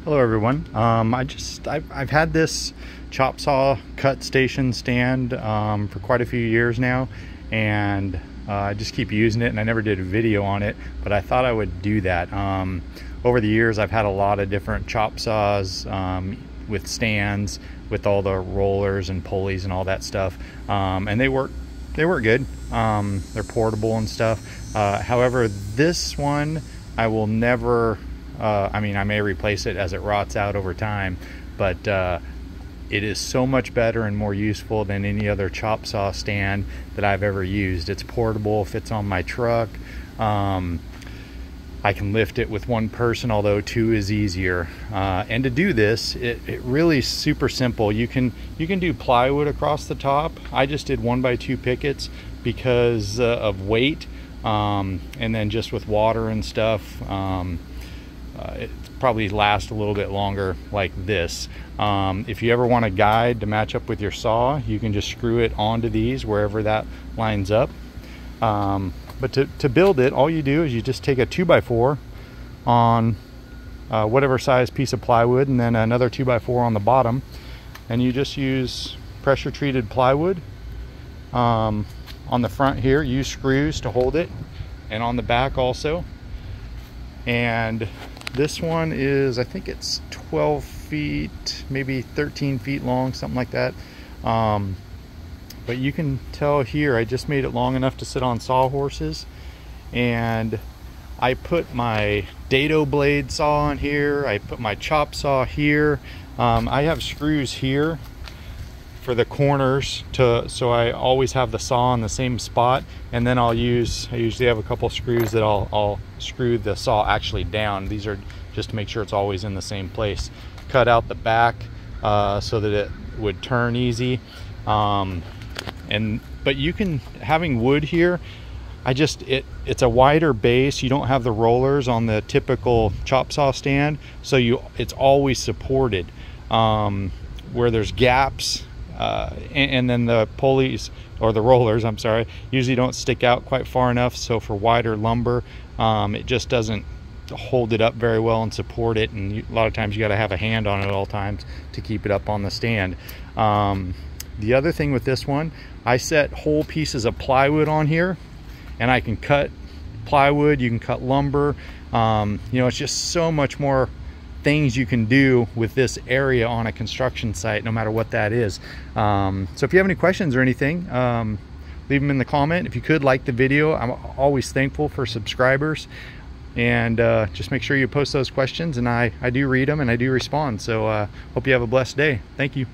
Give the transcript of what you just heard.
Hello everyone. I've had this chop saw cut station stand for quite a few years now, and I just keep using it, and I never did a video on it, but I thought I would do that. Over the years I've had a lot of different chop saws with stands, with all the rollers and pulleys and all that stuff, and they work good. They're portable and stuff. However, this one I will never I mean, I may replace it as it rots out over time, but it is so much better and more useful than any other chop saw stand that I've ever used. It's portable, fits on my truck. I can lift it with one person, although two is easier. And to do this, it really is super simple. You can do plywood across the top. I just did 1x2 pickets because of weight, and then just with water and stuff. It probably lasts a little bit longer like this. If you ever want a guide to match up with your saw, you can just screw it onto these wherever that lines up. But to build it, all you do is you just take a 2x4 on whatever size piece of plywood, and then another 2x4 on the bottom, and you just use pressure treated plywood. On the front here, use screws to hold it, and on the back also. And this one is, I think it's 12 feet, maybe 13 feet long, something like that. But you can tell here, I just made it long enough to sit on sawhorses. And I put my dado blade saw on here. I put my chop saw here. I have screws here for the corners so I always have the saw in the same spot, and then I usually have a couple screws that I'll screw the saw actually down. These are just to make sure it's always in the same place. Cut out the back so that it would turn easy. But you can, having wood here, it's a wider base. You don't have the rollers on the typical chop saw stand, so it's always supported. Where there's gaps, and then the pulleys, or the rollers, I'm sorry, usually don't stick out quite far enough, so for wider lumber, it just doesn't hold it up very well and support it, and a lot of times you got to have a hand on it at all times to keep it up on the stand. The other thing with this one, I set whole pieces of plywood on here, and I can cut plywood, you can cut lumber. You know, it's just so much more things you can do with this area on a construction site, no matter what that is. So if you have any questions or anything, leave them in the comment. If you could, like the video. I'm always thankful for subscribers, and just make sure you post those questions, and I do read them and I do respond. So hope you have a blessed day. Thank you.